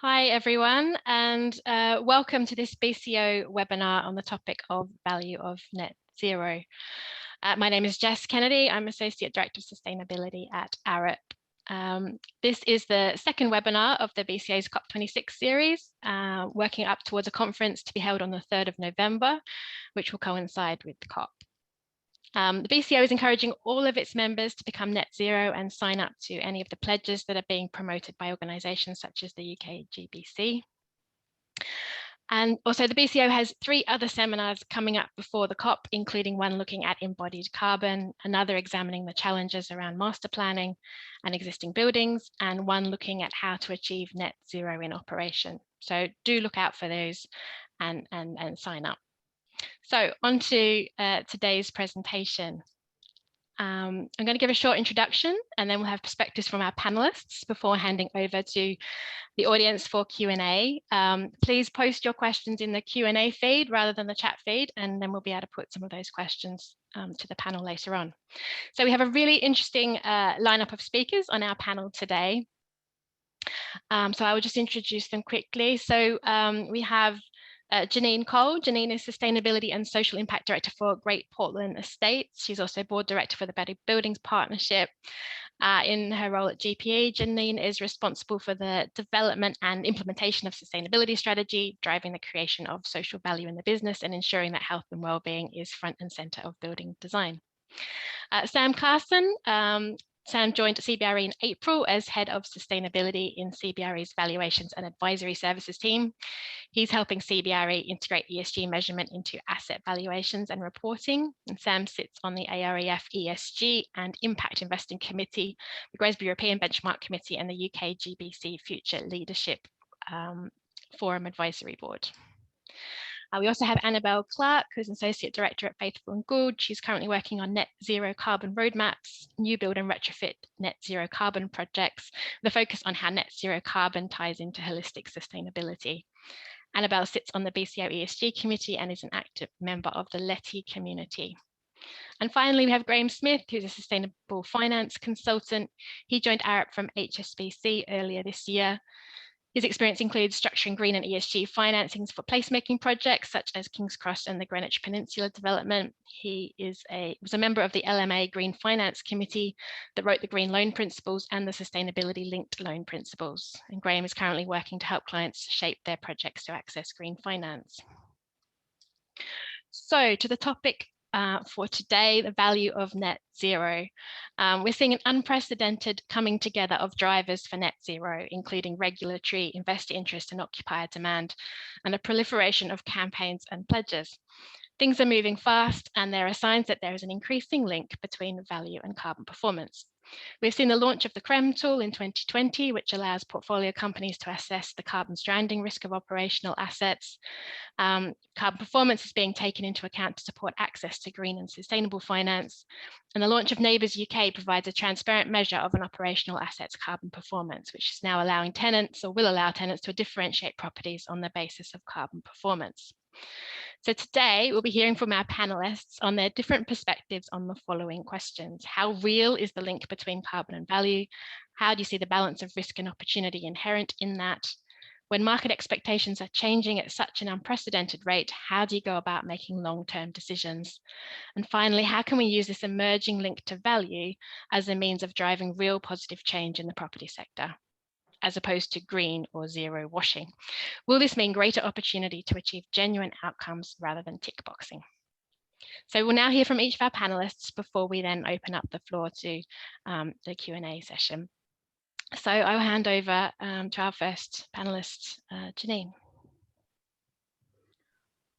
Hi everyone, and welcome to this BCO webinar on the topic of value of net zero. My name is Jess Kennedy. I'm Associate Director of Sustainability at Arup. This is the second webinar of the BCA's COP26 series, working up towards a conference to be held on the 3rd of November, which will coincide with the COP. The BCO is encouraging all of its members to become net zero and sign up to any of the pledges that are being promoted by organisations such as the UK GBC. And also the BCO has 3 other seminars coming up before the COP, including one looking at embodied carbon, another examining the challenges around master planning and existing buildings, and one looking at how to achieve net zero in operation. So do look out for those and sign up. So on to today's presentation. I'm going to give a short introduction and then we'll have perspectives from our panelists before handing over to the audience for Q&A. Please post your questions in the Q&A feed rather than the chat feed, and then we'll be able to put some of those questions to the panel later on. So we have a really interesting lineup of speakers on our panel today. So I will just introduce them quickly. So we have Janine Cole. Janine is Sustainability and Social Impact Director for Great Portland Estates. She's also Board Director for the Better Buildings Partnership. In her role at GPE, Janine is responsible for the development and implementation of sustainability strategy, driving the creation of social value in the business and ensuring that health and wellbeing is front and centre of building design. Sam Carson. Sam joined CBRE in April as Head of Sustainability in CBRE's Valuations and Advisory Services team. He's helping CBRE integrate ESG measurement into asset valuations and reporting. And Sam sits on the AREF ESG and Impact Investing Committee, the GRESB European Benchmark Committee, and the UK GBC Future Leadership Forum Advisory Board. We also have Annabelle Clark, who's an Associate Director at Faithful and Gould. She's currently working on net zero carbon roadmaps, new build and retrofit net zero carbon projects, with a focus on how net zero carbon ties into holistic sustainability. Annabelle sits on the BCO ESG committee and is an active member of the LETI community. And finally, we have Graham Smith, who's a sustainable finance consultant. He joined Arup from HSBC earlier this year. His experience includes structuring green and ESG financings for placemaking projects such as King's Cross and the Greenwich Peninsula development. He was a member of the LMA Green Finance Committee that wrote the Green Loan Principles and the Sustainability Linked Loan Principles. And Graham is currently working to help clients shape their projects to access green finance. So to the topic for today, the value of net zero. We're seeing an unprecedented coming together of drivers for net zero, including regulatory, investor interest and occupier demand, and a proliferation of campaigns and pledges. Things are moving fast, and there are signs that there is an increasing link between value and carbon performance. We've seen the launch of the CREM tool in 2020, which allows portfolio companies to assess the carbon stranding risk of operational assets. Carbon performance is being taken into account to support access to green and sustainable finance. And the launch of Neighbours UK provides a transparent measure of an operational asset's carbon performance, which is now allowing tenants, or will allow tenants, to differentiate properties on the basis of carbon performance. So today we'll be hearing from our panelists on their different perspectives on the following questions. How real is the link between carbon and value? How do you see the balance of risk and opportunity inherent in that? When market expectations are changing at such an unprecedented rate, how do you go about making long-term decisions? And finally, how can we use this emerging link to value as a means of driving real positive change in the property sector, as opposed to green or zero washing? Will this mean greater opportunity to achieve genuine outcomes rather than tick boxing? So we'll now hear from each of our panelists before we then open up the floor to the Q&A session. So I'll hand over to our first panelist, Janine.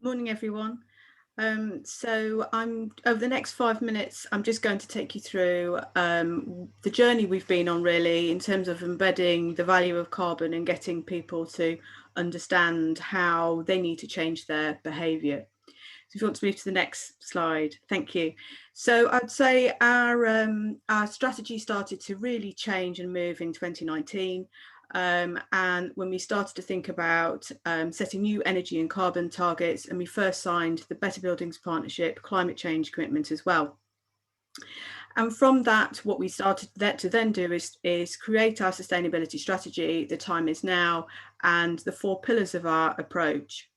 Morning, everyone. So over the next 5 minutes, I'm just going to take you through the journey we've been on, really, in terms of embedding the value of carbon and getting people to understand how they need to change their behaviour. So if you want to move to the next slide, thank you. So I'd say our strategy started to really change and move in 2019. And when we started to think about setting new energy and carbon targets, and we first signed the Better Buildings Partnership climate change commitment as well. And from that, what we started to then do is create our sustainability strategy, the time is now, and the 4 pillars of our approach.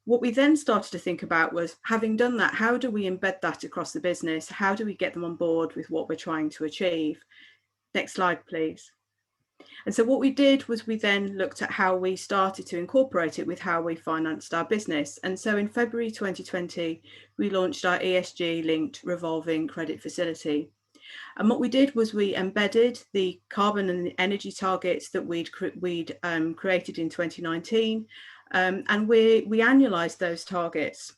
What we then started to think about was, having done that, how do we embed that across the business? How do we get them on board with what we're trying to achieve? Next slide, please. And so what we did was we then looked at how we started to incorporate it with how we financed our business. And so in February 2020, we launched our ESG linked revolving credit facility. And what we did was we embedded the carbon and the energy targets that we'd created in 2019, and we annualized those targets.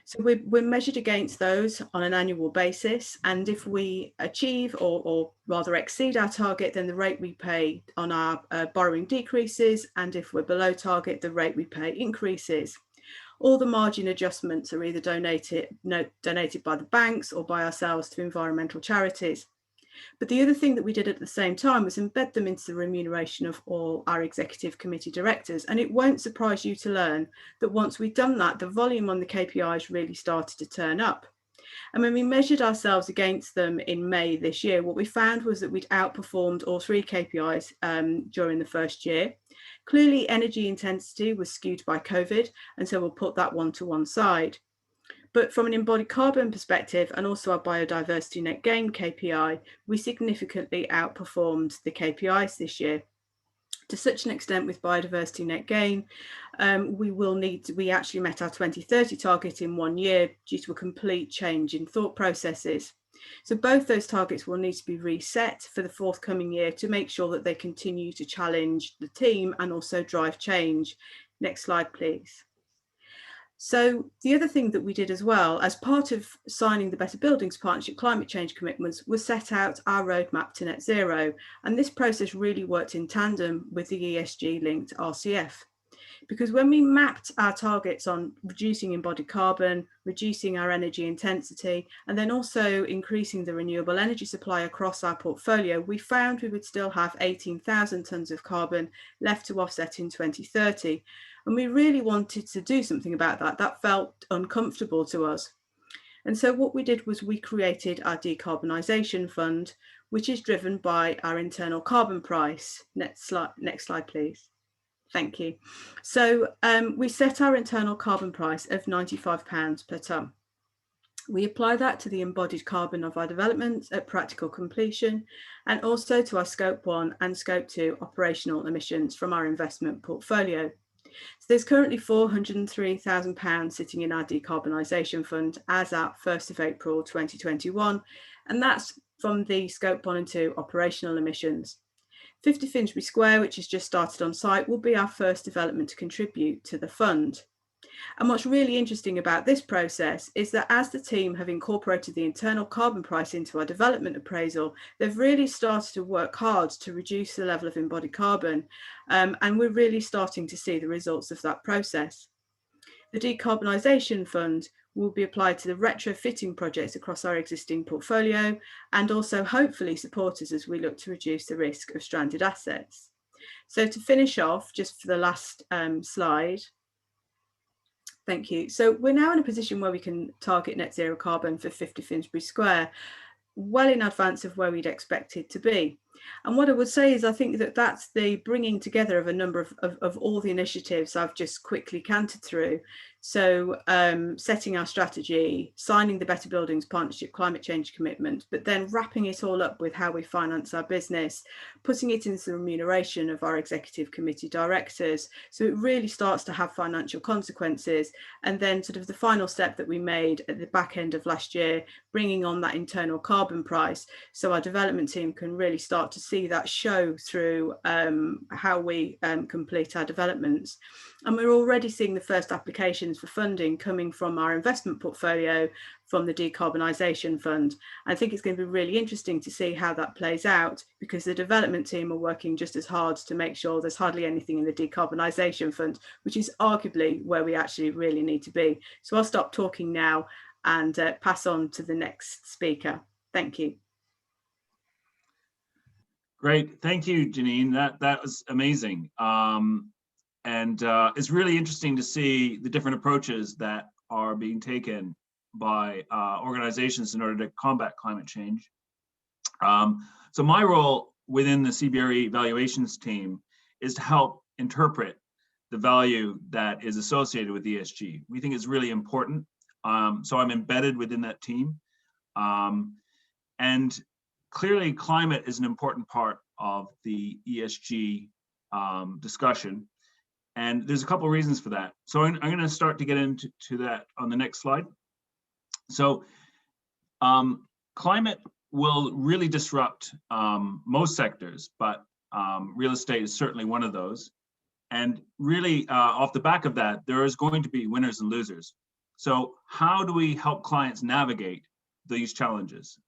So we're measured against those on an annual basis, and if we achieve or rather exceed our target, then the rate we pay on our borrowing decreases, and if we're below target, the rate we pay increases. All the margin adjustments are either donated by the banks or by ourselves to environmental charities. But the other thing that we did at the same time was embed them into the remuneration of all our executive committee directors. And it won't surprise you to learn that once we'd done that, the volume on the KPIs really started to turn up. And when we measured ourselves against them in May this year, what we found was that we'd outperformed all 3 KPIs during the first year. Clearly, energy intensity was skewed by COVID, and so we'll put that one to one side. But from an embodied carbon perspective and also our biodiversity net gain KPI, we significantly outperformed the KPIs this year. To such an extent with biodiversity net gain, we actually met our 2030 target in 1 year due to a complete change in thought processes. So both those targets will need to be reset for the forthcoming year to make sure that they continue to challenge the team and also drive change. Next slide, please. So the other thing that we did as well, as part of signing the Better Buildings Partnership climate change commitments, was set out our roadmap to net zero. And this process really worked in tandem with the ESG linked RCF. Because when we mapped our targets on reducing embodied carbon, reducing our energy intensity, and then also increasing the renewable energy supply across our portfolio, we found we would still have 18,000 tonnes of carbon left to offset in 2030. And we really wanted to do something about that. That felt uncomfortable to us. And so what we did was we created our Decarbonisation Fund, which is driven by our internal carbon price. Next slide, please. Thank you. So we set our internal carbon price of £95 per tonne. We apply that to the embodied carbon of our developments at practical completion, and also to our Scope 1 and Scope 2 operational emissions from our investment portfolio. So there's currently £403,000 sitting in our Decarbonisation Fund as at 1st of April 2021, and that's from the Scope 1 and 2 operational emissions. 50 Finsbury Square, which has just started on site, will be our first development to contribute to the fund. And what's really interesting about this process is that as the team have incorporated the internal carbon price into our development appraisal, they've really started to work hard to reduce the level of embodied carbon. And we're really starting to see the results of that process. The Decarbonisation Fund will be applied to the retrofitting projects across our existing portfolio, and also hopefully support us as we look to reduce the risk of stranded assets. So to finish off, just for the last slide. Thank you. So we're now in a position where we can target net zero carbon for 50 Finsbury Square, well in advance of where we'd expect it to be. And what I would say is I think that that's the bringing together of a number of all the initiatives I've just quickly cantered through. So setting our strategy, signing the Better Buildings Partnership climate change commitment, but then wrapping it all up with how we finance our business, putting it into the remuneration of our executive committee directors. So it really starts to have financial consequences. And then sort of the final step that we made at the back end of last year, bringing on that internal carbon price. So our development team can really start to see that show through how we complete our developments. And we're already seeing the first applications for funding coming from our investment portfolio from the Decarbonisation Fund. I think it's going to be really interesting to see how that plays out, because the development team are working just as hard to make sure there's hardly anything in the Decarbonisation Fund, which is arguably where we actually really need to be. So I'll stop talking now and pass on to the next speaker. Thank you. Great, thank you, Janine. That was amazing. And it's really interesting to see the different approaches that are being taken by organizations in order to combat climate change. So my role within the CBRE evaluations team is to help interpret the value that is associated with ESG. We think it's really important. So I'm embedded within that team. And clearly climate is an important part of the ESG discussion. And there's a couple of reasons for that. So I'm going to start to get into that on the next slide. So climate will really disrupt most sectors, but real estate is certainly one of those. And really, off the back of that, there is going to be winners and losers. So how do we help clients navigate these challenges?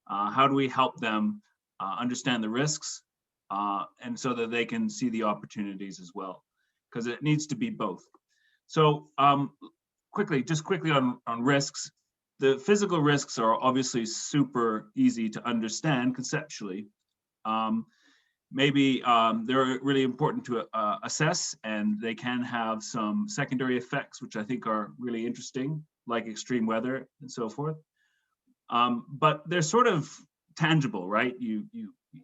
How do we help them understand the risks and so that they can see the opportunities as well? Because it needs to be both. So quickly on risks, the physical risks are obviously super easy to understand conceptually. Maybe they're really important to assess, and they can have some secondary effects, which I think are really interesting, like extreme weather and so forth. But they're sort of tangible, right? You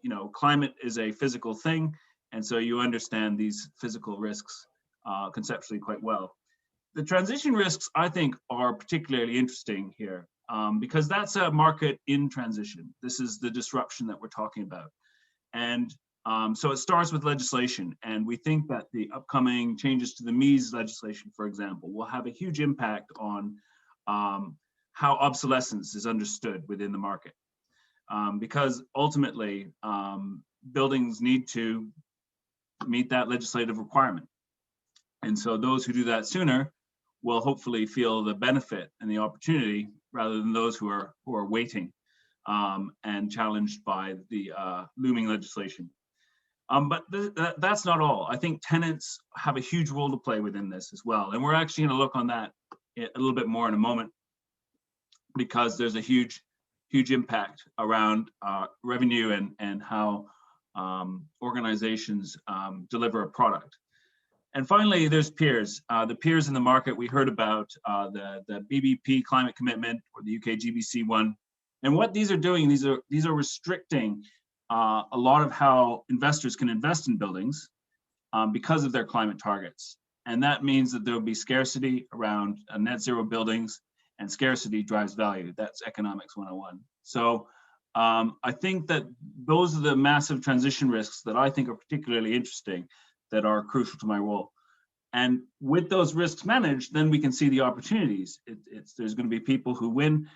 know, climate is a physical thing, and so you understand these physical risks conceptually quite well. The transition risks, I think, are particularly interesting here because that's a market in transition. This is the disruption that we're talking about. And so it starts with legislation, and we think that the upcoming changes to the MEES legislation, for example, will have a huge impact on how obsolescence is understood within the market. Because ultimately, buildings need to meet that legislative requirement. And so those who do that sooner will hopefully feel the benefit and the opportunity rather than those who are waiting and challenged by the looming legislation. But that's not all. I think tenants have a huge role to play within this as well. And we're actually going to look on that a little bit more in a moment, because there's a huge impact around revenue and how organizations deliver a product. And finally, there's peers. The peers in the market, we heard about the BBP climate commitment, or the UK GBC one. And what these are doing, these are restricting a lot of how investors can invest in buildings because of their climate targets. And that means that there will be scarcity around net zero buildings, and scarcity drives value. That's economics 101. So I think that those are the massive transition risks that I think are particularly interesting, that are crucial to my role. And with those risks managed, then we can see the opportunities. There's going to be people who win.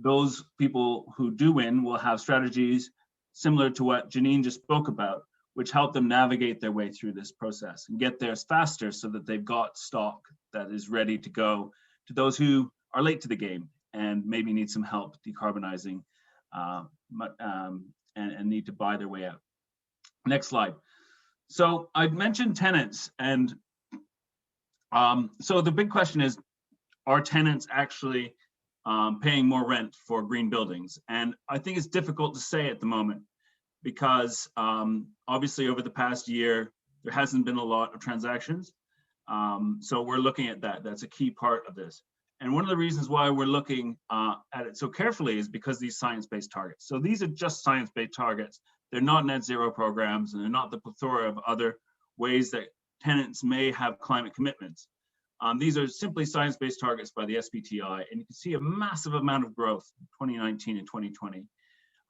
Those people who do win will have strategies similar to what Janine just spoke about, which help them navigate their way through this process and get there faster, so that they've got stock that is ready to go to those who are late to the game and maybe need some help decarbonizing and need to buy their way out. Next slide. So I mentioned tenants, and so the big question is, are tenants actually paying more rent for green buildings? And I think it's difficult to say at the moment, because obviously over the past year, there hasn't been a lot of transactions. So we're looking at that. That's a key part of this. And one of the reasons why we're looking at it so carefully is because these science-based targets. So these are just science-based targets. They're not net zero programs, and they're not the plethora of other ways that tenants may have climate commitments. These are simply science-based targets by the SBTi, and you can see a massive amount of growth in 2019 and 2020.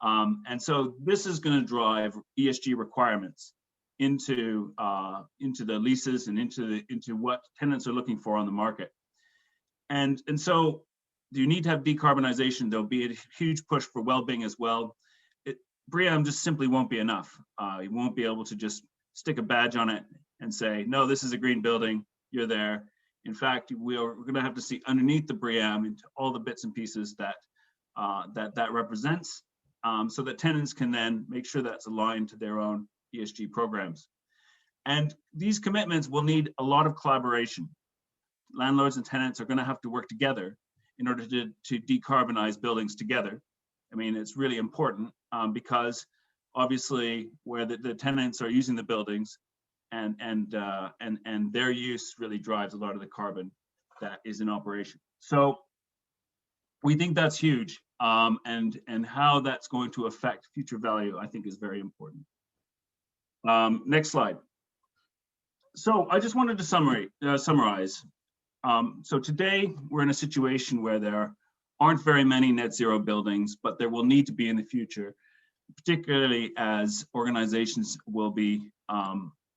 And so this is going to drive ESG requirements into the leases and into what tenants are looking for on the market. And so you need to have decarbonization. There'll be a huge push for well-being as well. BREEAM just simply won't be enough. You won't be able to just stick a badge on it and say, no, this is a green building, you're there. In fact, we're going to have to see underneath the BREEAM into all the bits and pieces that represents, so that tenants can then make sure that's aligned to their own ESG programs. And these commitments will need a lot of collaboration. Landlords and tenants are going to have to work together in order to decarbonize buildings together. I mean, it's really important because obviously where the tenants are using the buildings and their use really drives a lot of the carbon that is in operation. So We think that's huge, and how that's going to affect future value, I think, is very important. Next slide. So I just wanted to summarize. So today we're in a situation where there aren't very many net zero buildings, but there will need to be in the future, particularly as organizations will be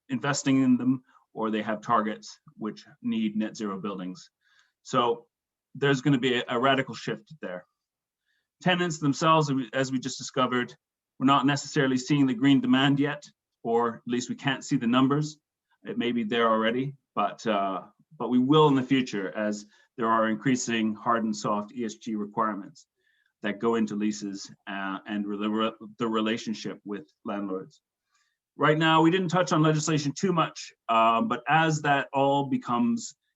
investing in them, or they have targets which need net zero buildings. So there's going to be a radical shift there. Tenants themselves, as we just discovered, we're not necessarily seeing the green demand yet, or at least we can't see the numbers. It may be there already, but we will in the future, as there are increasing hard and soft ESG requirements that go into leases and the relationship with landlords. Right now, we didn't touch on legislation too much, but as that all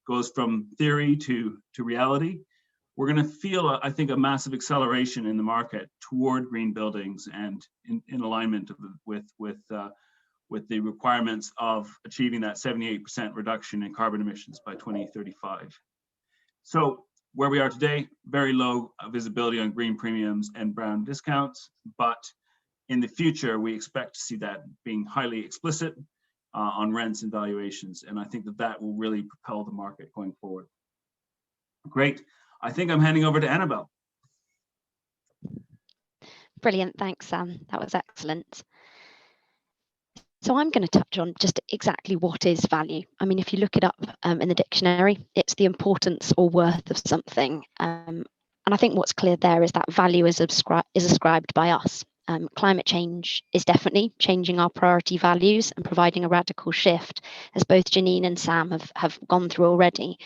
goes from theory to reality, we're going to feel, I think, a massive acceleration in the market toward green buildings and in alignment with the requirements of achieving that 78% reduction in carbon emissions by 2035. So where we are today, very low visibility on green premiums and brown discounts, but in the future, we expect to see that being highly explicit on rents and valuations. And I think that will really propel the market going forward. Great. I think I'm handing over to Annabelle. Brilliant. Thanks, Sam. That was excellent. So I'm going to touch on just exactly what is value. I mean, if you look it up in the dictionary, it's the importance or worth of something. And I think what's clear there is that value is ascribed by us. Climate change is definitely changing our priority values and providing a radical shift, as both Janine and Sam have gone through already.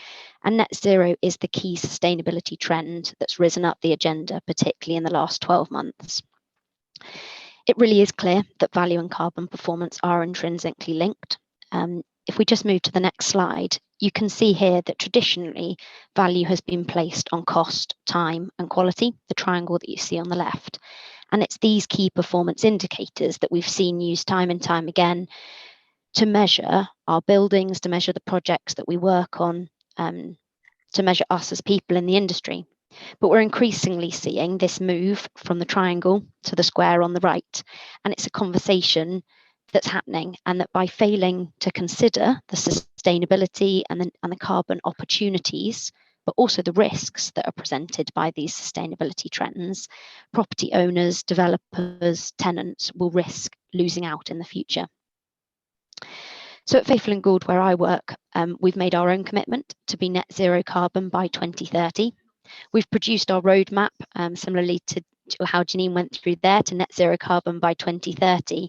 And net zero is the key sustainability trend that's risen up the agenda, particularly in the last 12 months. It really is clear that value and carbon performance are intrinsically linked. If we just move to the next slide, you can see here that traditionally value has been placed on cost, time, and quality, the triangle that you see on the left. And it's these key performance indicators that we've seen used time and time again to measure our buildings, to measure the projects that we work on, to measure us as people in the industry. But we're increasingly seeing this move from the triangle to the square on the right. And it's a conversation that's happening, and that by failing to consider the sustainability and the carbon opportunities, but also the risks that are presented by these sustainability trends, property owners, developers, tenants will risk losing out in the future. So at Faithful and Gould, where I work, we've made our own commitment to be net zero carbon by 2030. We've produced our roadmap, similarly to how Janine went through there, to net zero carbon by 2030.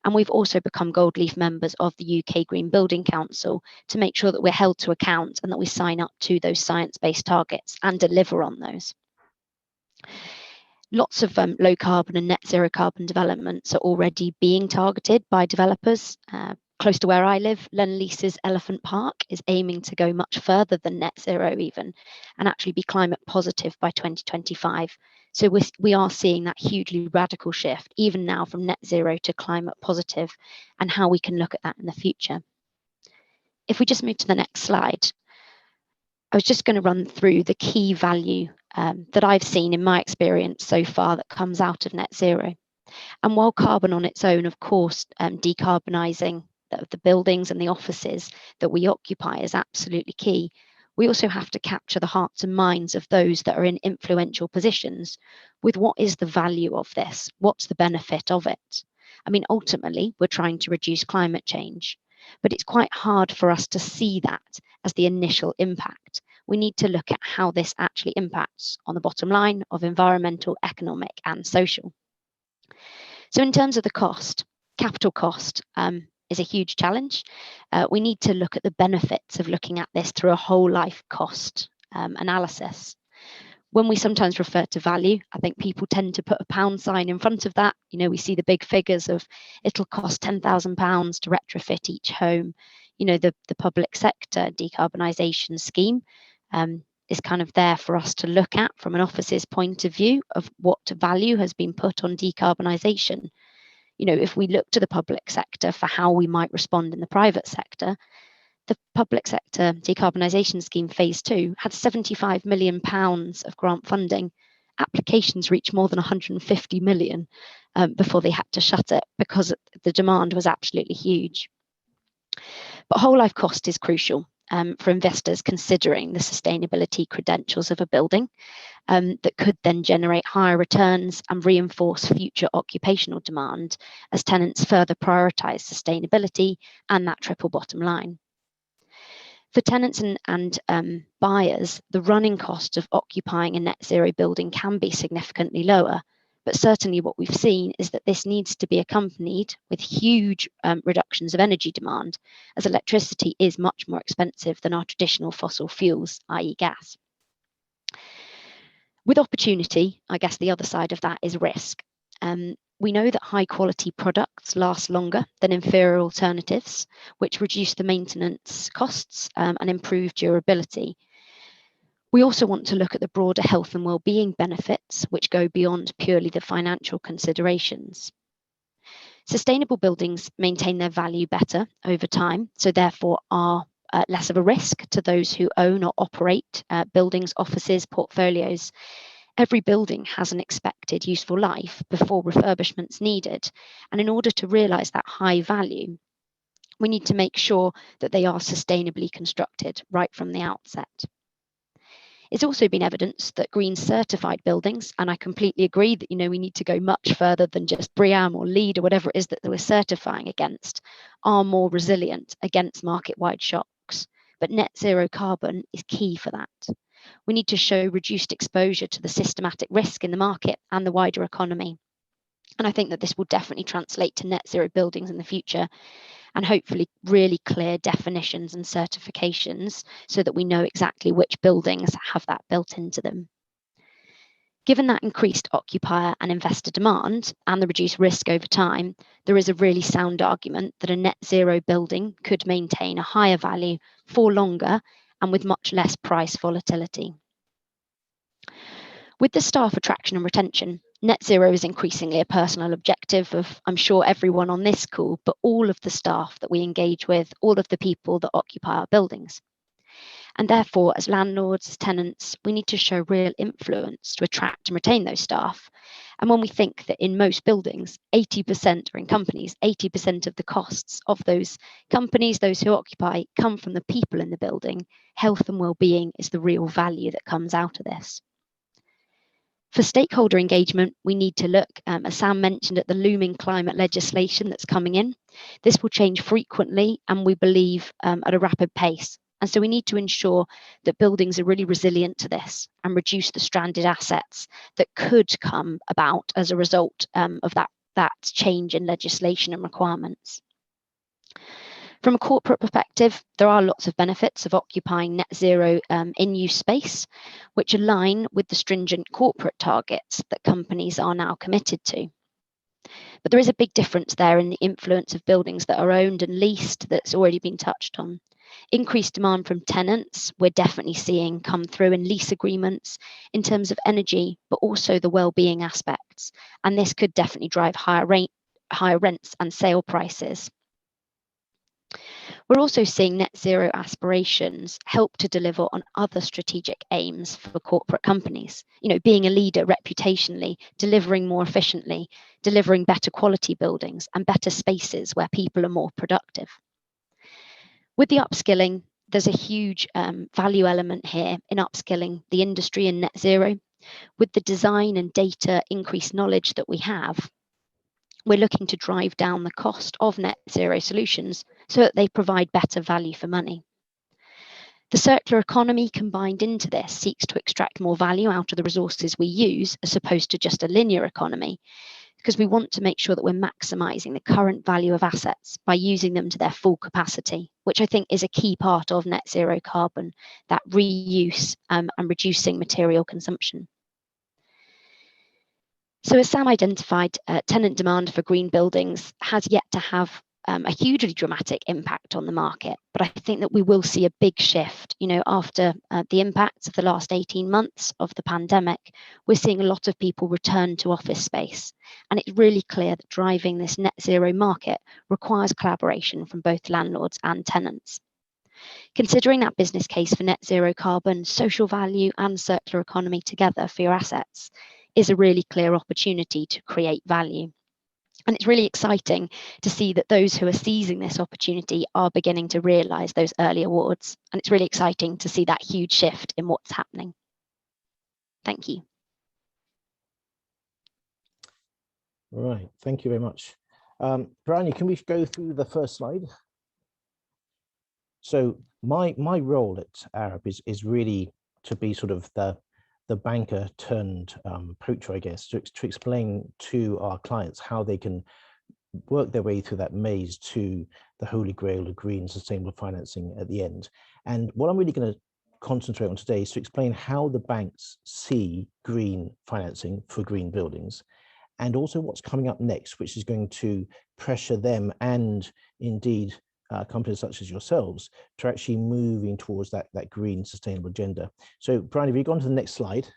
And we've also become Gold Leaf members of the UK Green Building Council to make sure that we're held to account and that we sign up to those science-based targets and deliver on those. Lots of low carbon and net zero carbon developments are already being targeted by developers. Close to where I live, Lendlease's Elephant Park is aiming to go much further than net zero even, and actually be climate positive by 2025. So we are seeing that hugely radical shift, even now, from net zero to climate positive, and how we can look at that in the future. If we just move to the next slide, I was just going to run through the key value that I've seen in my experience so far that comes out of net zero. And while carbon on its own, of course, decarbonising the buildings and the offices that we occupy is absolutely key, we also have to capture the hearts and minds of those that are in influential positions with what is the value of this? What's the benefit of it? I mean, ultimately, we're trying to reduce climate change, but it's quite hard for us to see that as the initial impact. We need to look at how this actually impacts on the bottom line of environmental, economic, and social. So in terms of the cost, capital cost is a huge challenge. We need to look at the benefits of looking at this through a whole life cost analysis. When we sometimes refer to value, I think people tend to put a pound sign in front of that. You know, we see the big figures of it'll cost £10,000 to retrofit each home. You know, the public sector decarbonisation scheme is kind of there for us to look at from an office's point of view of what value has been put on decarbonisation. You know, if we look to the public sector for how we might respond in the private sector, the public sector decarbonisation scheme phase 2 had £75 million of grant funding. Applications reached more than 150 million before they had to shut it because the demand was absolutely huge. But whole life cost is crucial for investors considering the sustainability credentials of a building that could then generate higher returns and reinforce future occupational demand as tenants further prioritise sustainability and that triple bottom line. For tenants and buyers, the running cost of occupying a net zero building can be significantly lower, but certainly what we've seen is that this needs to be accompanied with huge reductions of energy demand, as electricity is much more expensive than our traditional fossil fuels, i.e. gas. With opportunity, I guess the other side of that is risk. We know that high quality products last longer than inferior alternatives, which reduce the maintenance costs and improve durability. We also want to look at the broader health and well-being benefits, which go beyond purely the financial considerations. Sustainable buildings maintain their value better over time, so therefore are less of a risk to those who own or operate buildings, offices, portfolios. Every building has an expected useful life before refurbishment's needed. And in order to realise that high value, we need to make sure that they are sustainably constructed right from the outset. It's also been evidenced that green certified buildings, and I completely agree that we need to go much further than just BREEAM or LEED or whatever it is that we're certifying against, are more resilient against market-wide shocks. But net zero carbon is key for that. We need to show reduced exposure to the systematic risk in the market and the wider economy. And I think that this will definitely translate to net zero buildings in the future, and hopefully really clear definitions and certifications so that we know exactly which buildings have that built into them. Given that increased occupier and investor demand and the reduced risk over time, there is a really sound argument that a net zero building could maintain a higher value for longer and with much less price volatility. With the staff attraction and retention, net zero is increasingly a personal objective of, I'm sure, everyone on this call, but all of the staff that we engage with, all of the people that occupy our buildings. And therefore, as landlords, as tenants, we need to show real influence to attract and retain those staff. And when we think that in most buildings, 80%, or in companies, 80% of the costs of those companies, those who occupy, come from the people in the building, health and well-being is the real value that comes out of this. For stakeholder engagement, we need to look, as Sam mentioned, at the looming climate legislation that's coming in. This will change frequently and we believe at a rapid pace. And so we need to ensure that buildings are really resilient to this and reduce the stranded assets that could come about as a result of that change in legislation and requirements. From a corporate perspective, there are lots of benefits of occupying net zero in-use space, which align with the stringent corporate targets that companies are now committed to. But there is a big difference there in the influence of buildings that are owned and leased that's already been touched on. Increased demand from tenants, we're definitely seeing come through in lease agreements in terms of energy, but also the well-being aspects. And this could definitely drive higher rents and sale prices. We're also seeing net zero aspirations help to deliver on other strategic aims for corporate companies. Being a leader reputationally, delivering more efficiently, delivering better quality buildings and better spaces where people are more productive. With the upskilling, there's a huge value element here in upskilling the industry in net zero. With the design and data increased knowledge that we have, we're looking to drive down the cost of net zero solutions so that they provide better value for money. The circular economy combined into this seeks to extract more value out of the resources we use as opposed to just a linear economy, because we want to make sure that we're maximising the current value of assets by using them to their full capacity, which I think is a key part of net zero carbon, that reuse and reducing material consumption. So as Sam identified, tenant demand for green buildings has yet to have a hugely dramatic impact on the market, but I think that we will see a big shift. After the impacts of the last 18 months of the pandemic, we're seeing a lot of people return to office space, and it's really clear that driving this net zero market requires collaboration from both landlords and tenants. Considering that business case for net zero carbon, social value and circular economy together for your assets is a really clear opportunity to create value. And it's really exciting to see that those who are seizing this opportunity are beginning to realise those early awards. And it's really exciting to see that huge shift in what's happening. Thank you. Right, thank you very much. Bryony, can we go through the first slide? So my role at Arab is really to be sort of the banker turned poacher, I guess, to explain to our clients how they can work their way through that maze to the holy grail of green sustainable financing at the end. And what I'm really going to concentrate on today is to explain how the banks see green financing for green buildings, and also what's coming up next, which is going to pressure them and indeed companies such as yourselves to actually moving towards that green sustainable agenda. So Brian, have you gone to the next slide?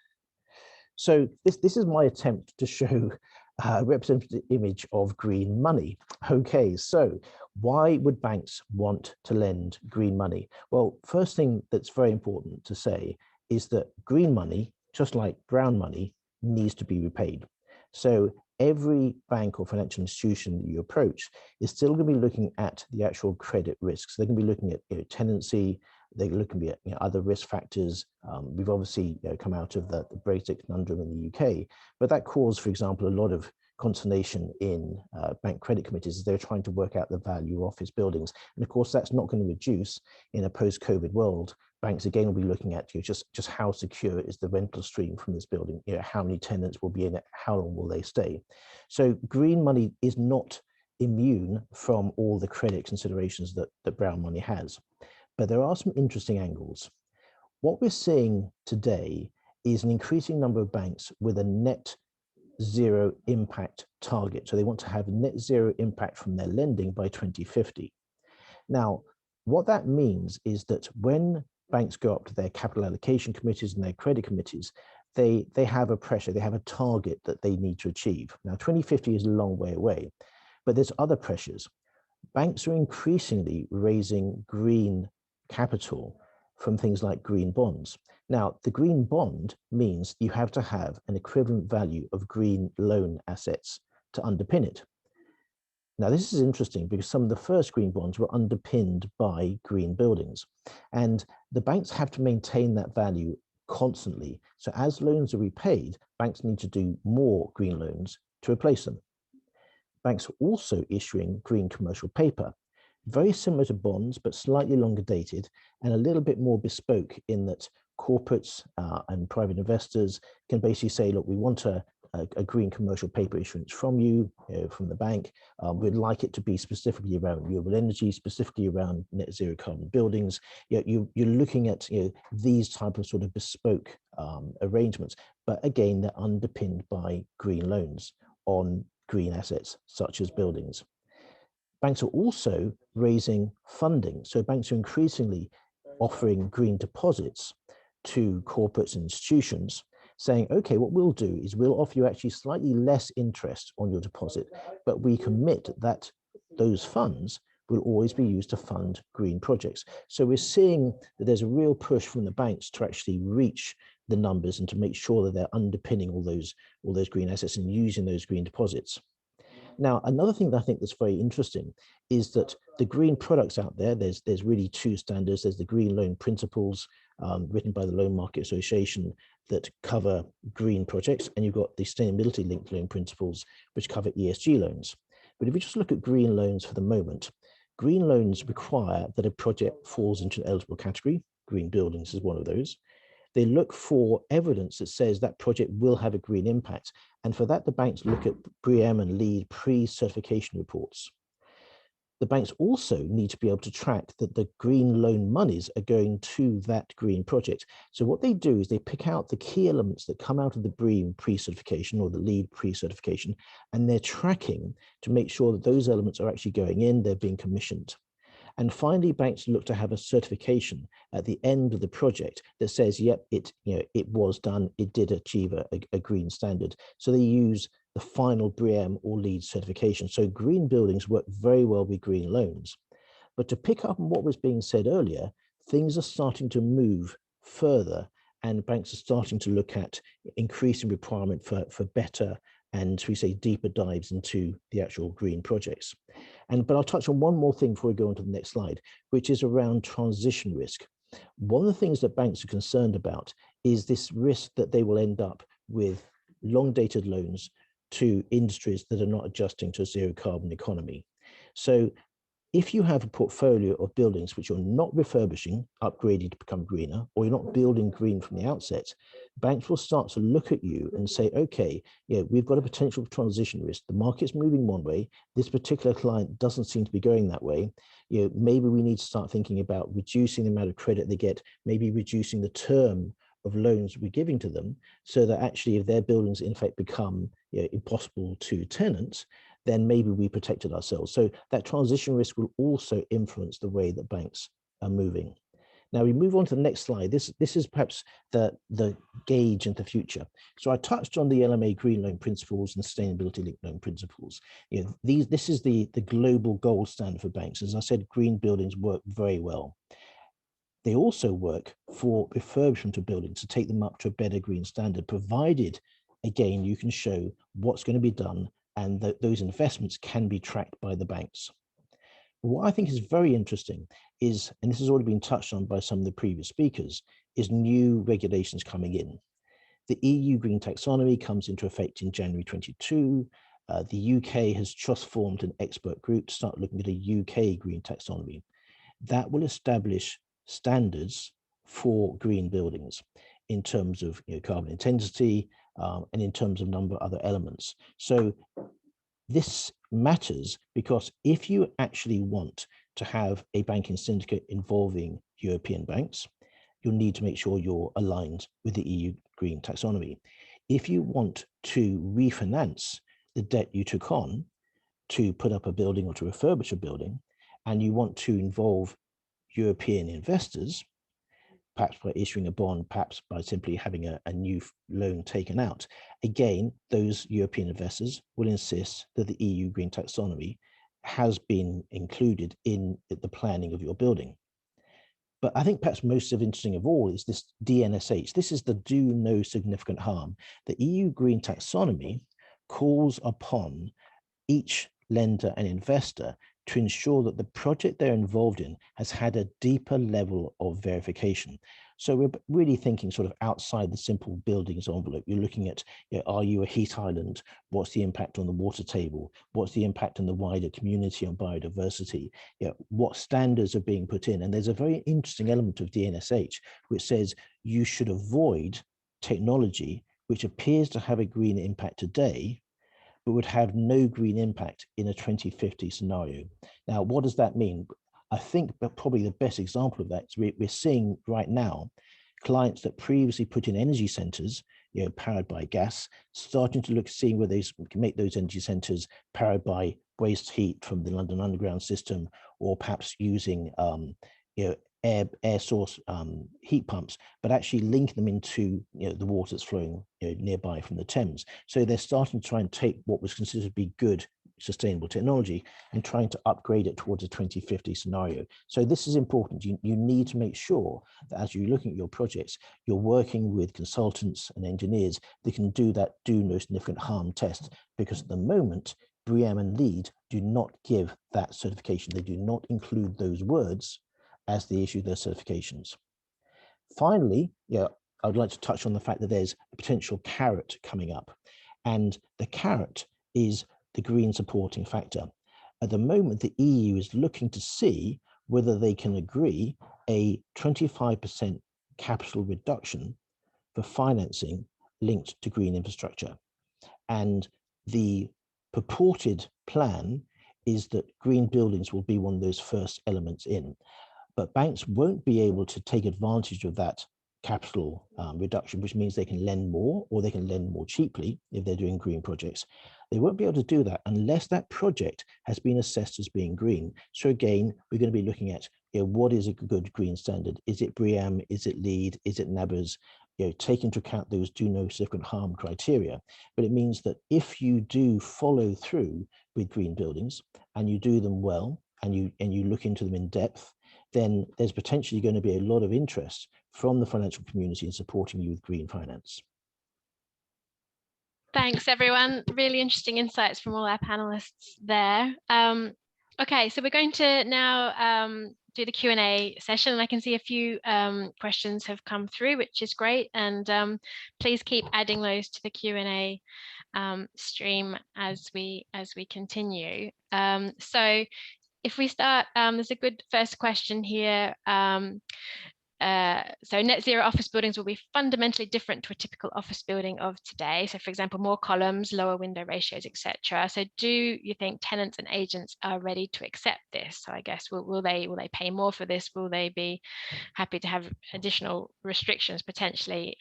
So this is my attempt to show a representative image of green money. Okay, so why would banks want to lend green money? Well, first thing that's very important to say is that green money, just like brown money, needs to be repaid. So every bank or financial institution that you approach is still going to be looking at the actual credit risks. They're going to be looking at tenancy, they're looking at other risk factors. We've obviously come out of the Brexit conundrum in the UK, but that caused, for example, a lot of consternation in bank credit committees as they're trying to work out the value of office buildings. And of course, that's not going to reduce in a post-COVID world. Banks again will be looking at just how secure is the rental stream from this building, how many tenants will be in it, how long will they stay. So green money is not immune from all the credit considerations that brown money has. But there are some interesting angles. What we're seeing today is an increasing number of banks with a net zero impact target. So they want to have net zero impact from their lending by 2050. Now, what that means is that when banks go up to their capital allocation committees and their credit committees, they have a pressure, they have a target that they need to achieve. Now, 2050 is a long way away, but there's other pressures. Banks are increasingly raising green capital from things like green bonds. Now, the green bond means you have to have an equivalent value of green loan assets to underpin it. Now, this is interesting because some of the first green bonds were underpinned by green buildings, and the banks have to maintain that value constantly. So as loans are repaid, banks need to do more green loans to replace them. Banks are also issuing green commercial paper, very similar to bonds, but slightly longer dated and a little bit more bespoke in that corporates and private investors can basically say, look, we want a green commercial paper issuance from you, from the bank. We'd like it to be specifically around renewable energy, specifically around net zero carbon buildings. You're looking at these type of sort of bespoke arrangements, but again, they're underpinned by green loans on green assets such as buildings. Banks are also raising funding. So banks are increasingly offering green deposits to corporates and institutions, saying, okay, what we'll do is we'll offer you actually slightly less interest on your deposit, but we commit that those funds will always be used to fund green projects. So we're seeing that there's a real push from the banks to actually reach the numbers and to make sure that they're underpinning all those green assets and using those green deposits. Now, another thing that I think that's very interesting is that the green products out there, there's really two standards. There's the green loan principles written by the Loan Market Association that cover green projects, and you've got the sustainability linked loan principles, which cover ESG loans. But if you just look at green loans for the moment, green loans require that a project falls into an eligible category. Green buildings is one of those. They look for evidence that says that project will have a green impact. And for that, the banks look at BREEAM and LEED pre-certification reports. The banks also need to be able to track that the green loan monies are going to that green project. So what they do is they pick out the key elements that come out of the BREEAM pre-certification or the LEED pre-certification, and they're tracking to make sure that those elements are actually going in, they're being commissioned. And finally, banks look to have a certification at the end of the project that says, yep, it was done, it did achieve a green standard. So they use the final BREEAM or LEED certification. So green buildings work very well with green loans. But to pick up on what was being said earlier, things are starting to move further, and banks are starting to look at increasing requirement for better and, we say, deeper dives into the actual green projects. But I'll touch on one more thing before we go on to the next slide, which is around transition risk. One of the things that banks are concerned about is this risk that they will end up with long-dated loans to industries that are not adjusting to a zero carbon economy. So if you have a portfolio of buildings which you're not refurbishing, upgrading to become greener, or you're not building green from the outset, banks will start to look at you and say, okay, yeah, we've got a potential transition risk. The market's moving one way. This particular client doesn't seem to be going that way. Maybe we need to start thinking about reducing the amount of credit they get, maybe reducing the term of loans we're giving to them, so that actually if their buildings in fact become impossible to tenants, then maybe we protected ourselves. So that transition risk will also influence the way that banks are moving. Now we move on to the next slide. This is perhaps the gauge into the future. So I touched on the LMA green loan principles and sustainability linked loan principles. This is the global gold standard for banks. As I said, green buildings work very well. They also work for refurbishment of buildings to take them up to a better green standard, provided, again, you can show what's going to be done and that those investments can be tracked by the banks. What I think is very interesting is, and this has already been touched on by some of the previous speakers, is new regulations coming in. The EU Green Taxonomy comes into effect in January 22. The UK has just formed an expert group to start looking at a UK Green Taxonomy. That will establish standards for green buildings in terms of carbon intensity and in terms of a number of other elements. So this matters because if you actually want to have a banking syndicate involving European banks, you'll need to make sure you're aligned with the EU Green Taxonomy. If you want to refinance the debt you took on to put up a building or to refurbish a building, and you want to involve European investors, perhaps by issuing a bond, perhaps by simply having a new loan taken out, again, those European investors will insist that the EU Green Taxonomy has been included in the planning of your building. But I think perhaps most interesting of all is this DNSH. This is the do no significant harm. The EU Green Taxonomy calls upon each lender and investor to ensure that the project they're involved in has had a deeper level of verification. So we're really thinking sort of outside the simple buildings envelope. You're looking at, are you a heat island? What's the impact on the water table? What's the impact on the wider community on biodiversity? What standards are being put in? And there's a very interesting element of DNSH, which says you should avoid technology which appears to have a green impact today, but would have no green impact in a 2050 scenario. Now, what does that mean? I think that probably the best example of that is we're seeing right now clients that previously put in energy centers, powered by gas, starting to seeing whether they can make those energy centers powered by waste heat from the London Underground system, or perhaps using air source heat pumps, but actually linking them into the water that's flowing nearby from the Thames. So they're starting to try and take what was considered to be good sustainable technology and trying to upgrade it towards a 2050 scenario. So this is important. You need to make sure that as you're looking at your projects, you're working with consultants and engineers that can do that do no significant harm test, because at the moment, BREEAM and LEED do not give that certification. They do not include those words as they issue their certifications. Finally, I would like to touch on the fact that there's a potential carrot coming up, and the carrot is the green supporting factor. At the moment, the EU is looking to see whether they can agree a 25% capital reduction for financing linked to green infrastructure. And the purported plan is that green buildings will be one of those first elements in. But banks won't be able to take advantage of that capital reduction, which means they can lend more, or they can lend more cheaply if they're doing green projects. They won't be able to do that unless that project has been assessed as being green. So again, we're going to be looking at what is a good green standard? Is it BREEAM? Is it LEED? Is it NABERS? Take into account those do no significant harm criteria. But it means that if you do follow through with green buildings and you do them well, and you look into them in depth, then there's potentially going to be a lot of interest from the financial community in supporting you with green finance. Thanks, everyone. Really interesting insights from all our panelists there. Okay, so we're going to now do the Q&A session, and I can see a few questions have come through, which is great. And please keep adding those to the Q&A stream as we continue. So if we start, there's a good first question here. So net zero office buildings will be fundamentally different to a typical office building of today. So for example, more columns, lower window ratios, etc. So do you think tenants and agents are ready to accept this? So I guess will they pay more for this? Will they be happy to have additional restrictions potentially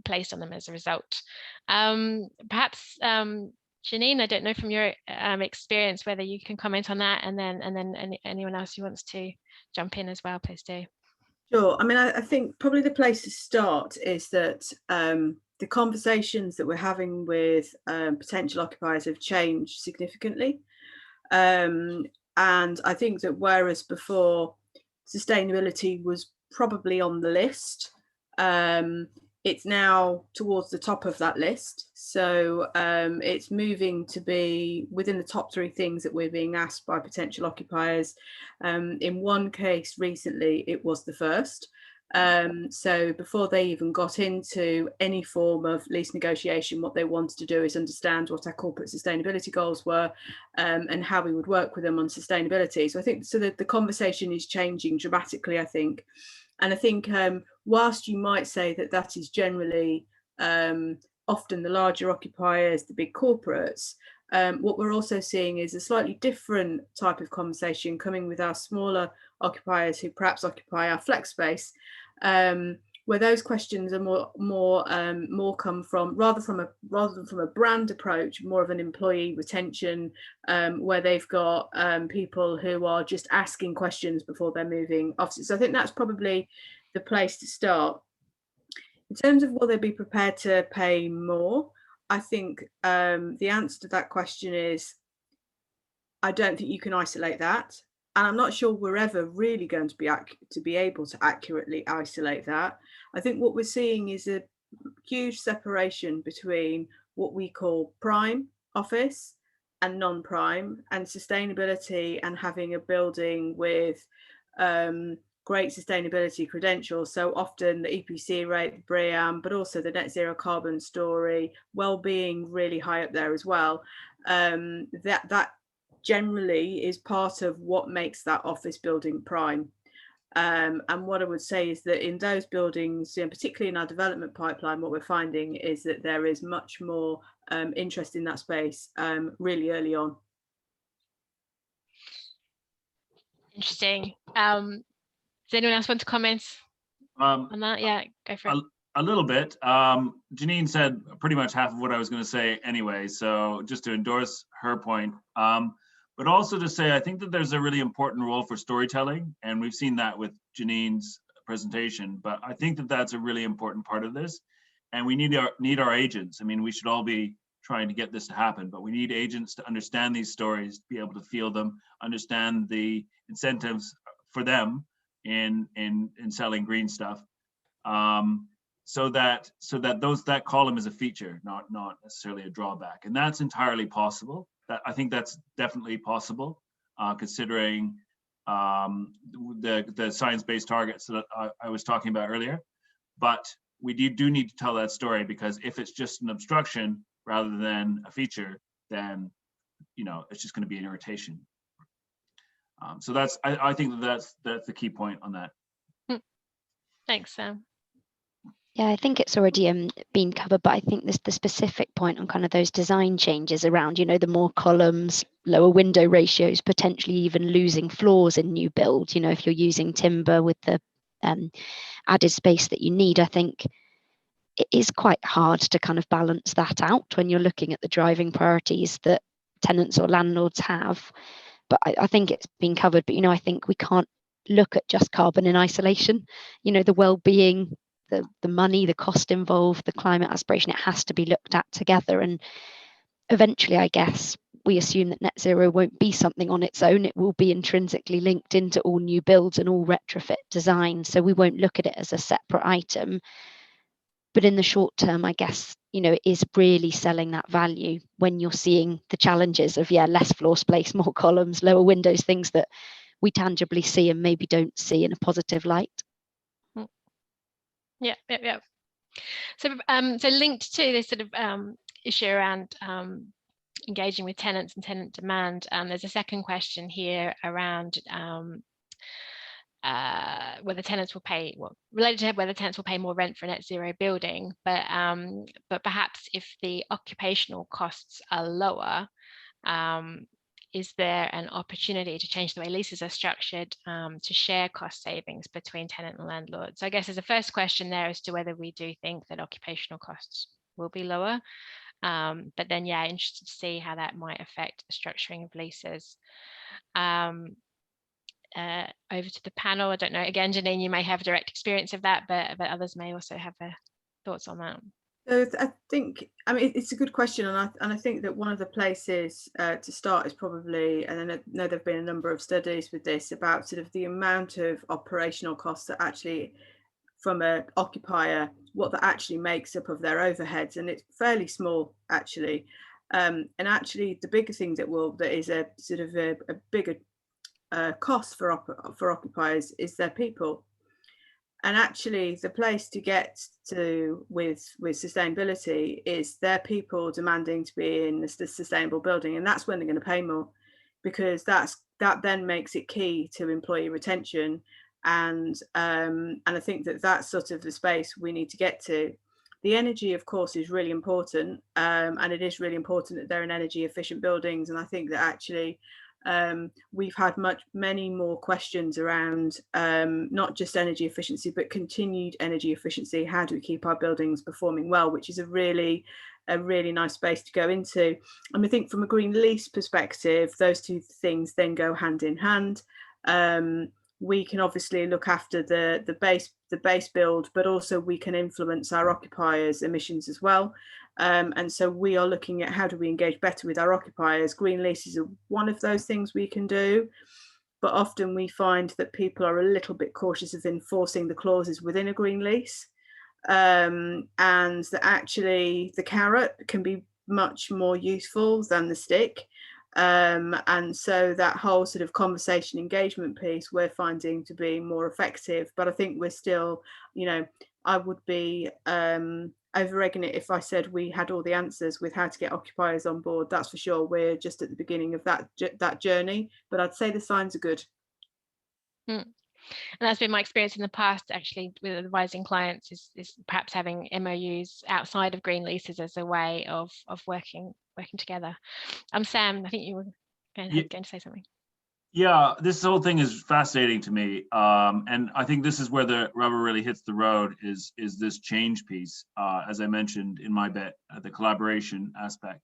placed on them as a result? Perhaps Janine, I don't know from your experience whether you can comment on that, and then anyone else who wants to jump in as well, please do. Sure. I mean, I think probably the place to start is that the conversations that we're having with potential occupiers have changed significantly. And I think that whereas before sustainability was probably on the list, it's now towards the top of that list. So it's moving to be within the top 3 things that we're being asked by potential occupiers. In one case recently, it was the first. So before they even got into any form of lease negotiation, what they wanted to do is understand what our corporate sustainability goals were and how we would work with them on sustainability. So I think that the conversation is changing dramatically, I think. And I think whilst you might say that that is generally often the larger occupiers, the big corporates, what we're also seeing is a slightly different type of conversation coming with our smaller occupiers who perhaps occupy our flex space, where those questions are more come from rather than from a brand approach, more of an employee retention, where they've got people who are just asking questions before they're moving offices. So I think that's probably the place to start. In terms of will they be prepared to pay more, I think the answer to that question is I don't think you can isolate that. And I'm not sure we're ever really going to be able to accurately isolate that. I think what we're seeing is a huge separation between what we call prime office and non-prime, and sustainability and having a building with great sustainability credentials. So often the EPC rate, the BREEAM, but also the net zero carbon story, well-being really high up there as well. That generally is part of what makes that office building prime. And what I would say is that in those buildings, particularly in our development pipeline, what we're finding is that there is much more interest in that space really early on. Interesting. Does anyone else want to comment on that? Yeah, go for it. A little bit. Janine said pretty much half of what I was going to say anyway, so just to endorse her point. But also to say, I think that there's a really important role for storytelling, and we've seen that with Janine's presentation, but I think that that's a really important part of this, and we need our agents. I mean, we should all be trying to get this to happen, but we need agents to understand these stories, to be able to feel them, understand the incentives for them in selling green stuff, so that that column is a feature, not necessarily a drawback, and that's entirely possible. I think that's definitely possible, considering the science-based targets that I was talking about earlier. But we do need to tell that story, because if it's just an obstruction rather than a feature, then it's just going to be an irritation. So I think that's the key point on that. Thanks, Sam. Yeah, I think it's already been covered, but I think the specific point on kind of those design changes around, the more columns, lower window ratios, potentially even losing floors in new build, if you're using timber with the added space that you need. I think it is quite hard to kind of balance that out when you're looking at the driving priorities that tenants or landlords have. But I think it's been covered, but, I think we can't look at just carbon in isolation, the well-being, the money, the cost involved, the climate aspiration, it has to be looked at together. And eventually, I guess, we assume that net zero won't be something on its own. It will be intrinsically linked into all new builds and all retrofit design. So we won't look at it as a separate item. But in the short term, I guess, it is really selling that value when you're seeing the challenges of, less floor space, more columns, lower windows, things that we tangibly see and maybe don't see in a positive light. Yeah. So, so linked to this sort of issue around engaging with tenants and tenant demand, there's a second question here around whether tenants will pay, related to whether tenants will pay more rent for a net zero building, but perhaps if the occupational costs are lower, is there an opportunity to change the way leases are structured to share cost savings between tenant and landlord? So I guess there's a first question there as to whether we do think that occupational costs will be lower, but then interested to see how that might affect the structuring of leases. Over to the panel. I don't know, again, Janine, you may have direct experience of that, but others may also have thoughts on that. So I think, it's a good question, and I think that one of the places to start is probably, and I know there've been a number of studies with this about sort of the amount of operational costs that actually, from an occupier, what that actually makes up of their overheads, and it's fairly small actually. And actually, the bigger thing that is a sort of a bigger cost for occupiers is their people. And actually, the place to get to with sustainability is their people demanding to be in a sustainable building, and that's when they're going to pay more, because that then makes it key to employee retention. And I think that's sort of the space we need to get to. The energy, of course, is really important, and it is really important that they're in energy efficient buildings. And I think that actually we've had many more questions around not just energy efficiency, but continued energy efficiency. How do we keep our buildings performing well, which is a really nice space to go into. And I think from a green lease perspective, those two things then go hand in hand. We can obviously look after the base build, but also we can influence our occupiers' emissions as well. And so we are looking at how do we engage better with our occupiers. Green leases are one of those things we can do, but often we find that people are a little bit cautious of enforcing the clauses within a green lease, and that actually the carrot can be much more useful than the stick. And so that whole sort of conversation engagement piece we're finding to be more effective, but I think we're still, I would be over-egging it if I said we had all the answers with how to get occupiers on board. That's for sure. We're just at the beginning of that journey, but I'd say the signs are good. And that's been my experience in the past, actually, with advising clients, is perhaps having MOUs outside of green leases as a way of working together. Sam, I think you were going to say something. Yeah, this whole thing is fascinating to me, and I think this is where the rubber really hits the road. Is this change piece, as I mentioned in my bit, the collaboration aspect,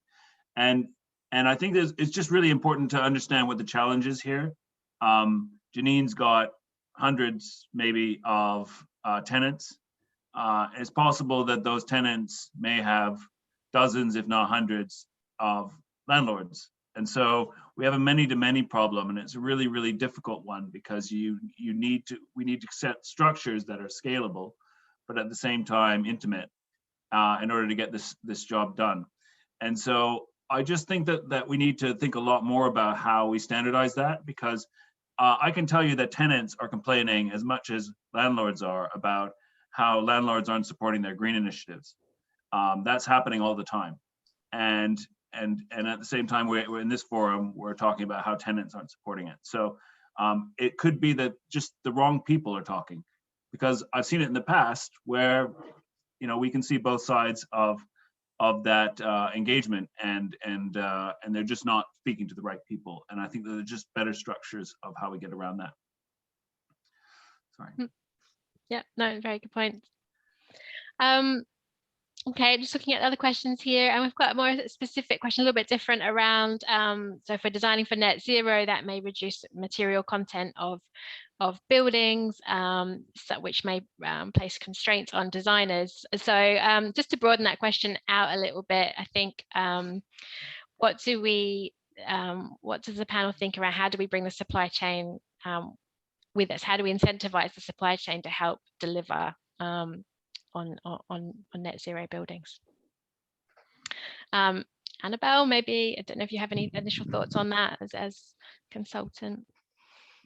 and I think it's just really important to understand what the challenge is here. Janine's got hundreds, maybe, of tenants. It's possible that those tenants may have dozens, if not hundreds, of landlords. And so we have a many-to-many problem, and it's a really, really difficult one, because we need to set structures that are scalable, but at the same time intimate, in order to get this job done. And so I just think that we need to think a lot more about how we standardize that, because I can tell you that tenants are complaining as much as landlords are about how landlords aren't supporting their green initiatives. That's happening all the time. And at the same time, we're in this forum, we're talking about how tenants aren't supporting it. So it could be that just the wrong people are talking, because I've seen it in the past where, we can see both sides of that engagement, and they're just not speaking to the right people. And I think that there are just better structures of how we get around that. Sorry. Yeah, no, very good point. Okay, just looking at other questions here, and we've got a more specific question, a little bit different around, so if we're designing for net zero, that may reduce material content of buildings, which may place constraints on designers. So just to broaden that question out a little bit, I think, what do we what does the panel think around how do we bring the supply chain with us? How do we incentivize the supply chain to help deliver on net zero buildings? Annabelle, maybe, I don't know if you have any initial thoughts on that as consultant.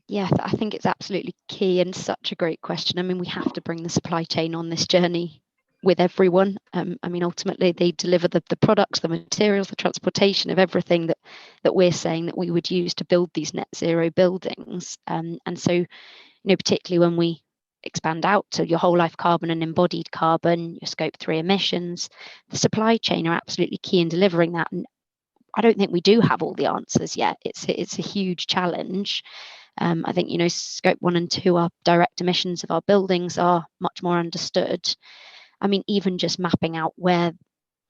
Yeah, I think it's absolutely key and such a great question. I mean, we have to bring the supply chain on this journey with everyone. I mean, ultimately, they deliver the products, the materials, the transportation of everything that we're saying that we would use to build these net zero buildings. And so, you know, particularly when we expand out to your whole life carbon and embodied carbon, your scope 3 emissions, the supply chain are absolutely key in delivering that. And I don't think we do have all the answers yet. It's a huge challenge. I think, you know, scope 1 and 2, our direct emissions of our buildings, are much more understood. I mean, even just mapping out where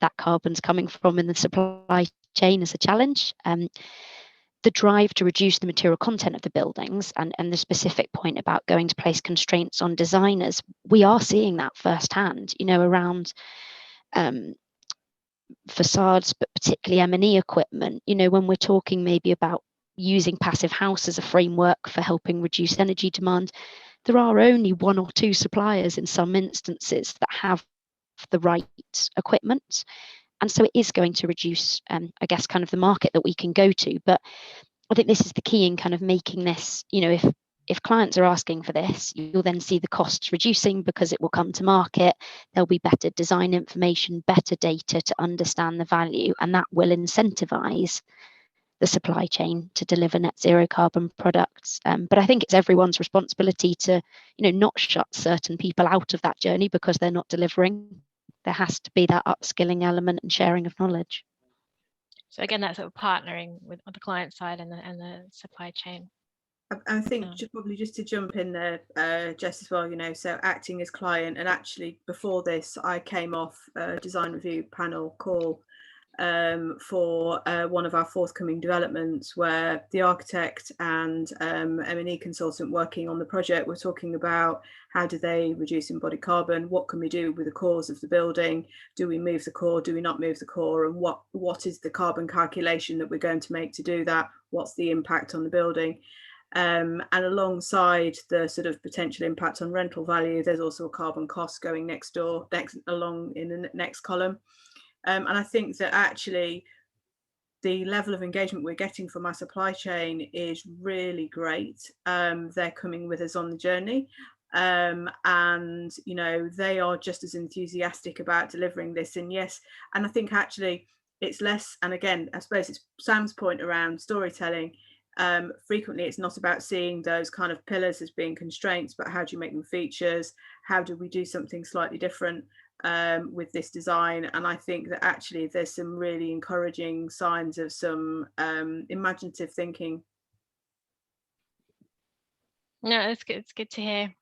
that carbon's coming from in the supply chain is a challenge. The drive to reduce the material content of the buildings and the specific point about going to place constraints on designers, we are seeing that firsthand, you know, around facades, but particularly M&E equipment. You know, when we're talking maybe about using passive house as a framework for helping reduce energy demand, there are only 1 or 2 suppliers in some instances that have the right equipment. And so it is going to reduce, I guess, kind of the market that we can go to. But I think this is the key in kind of making this, you know, if clients are asking for this, you'll then see the costs reducing because it will come to market. There'll be better design information, better data to understand the value, and that will incentivize the supply chain to deliver net zero carbon products. But I think it's everyone's responsibility to, you know, not shut certain people out of that journey because they're not delivering. There has to be that upskilling element and sharing of knowledge. So again, that's sort of partnering with on the client side and the supply chain. I think probably just to jump in there, Jess, as well, you know, so acting as client, and actually before this, I came off a design review panel call for one of our forthcoming developments, where the architect and M&E consultant working on the project were talking about how do they reduce embodied carbon, what can we do with the cores of the building, do we move the core, do we not move the core, and what is the carbon calculation that we're going to make to do that, what's the impact on the building. And alongside the sort of potential impact on rental value, there's also a carbon cost going along in the next column. And I think that actually the level of engagement we're getting from our supply chain is really great. They're coming with us on the journey. And, you know, they are just as enthusiastic about delivering this. And yes, and I think actually it's less, and again, I suppose it's Sam's point around storytelling. Frequently it's not about seeing those kind of pillars as being constraints, but how do you make them features? How do we do something slightly different with this design? And I think that actually there's some really encouraging signs of some imaginative thinking. No, it's good. It's good to hear.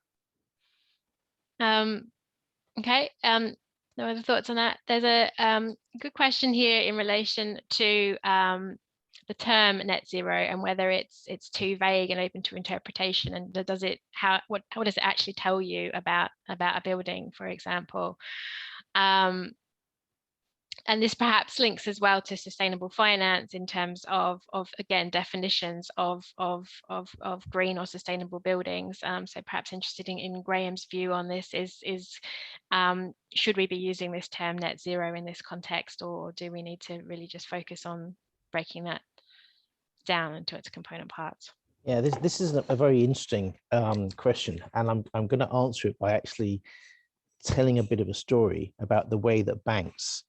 Okay. No other thoughts on that? There's a good question here in relation to the term net zero and whether it's too vague and open to interpretation, and does it what does it actually tell you about a building, for example. And this perhaps links as well to sustainable finance in terms of again definitions of green or sustainable buildings. So perhaps interested in Graham's view on this is should we be using this term net zero in this context, or do we need to really just focus on breaking that down into its component parts? Yeah, this is a very interesting question, and I'm going to answer it by actually telling a bit of a story about the way that banks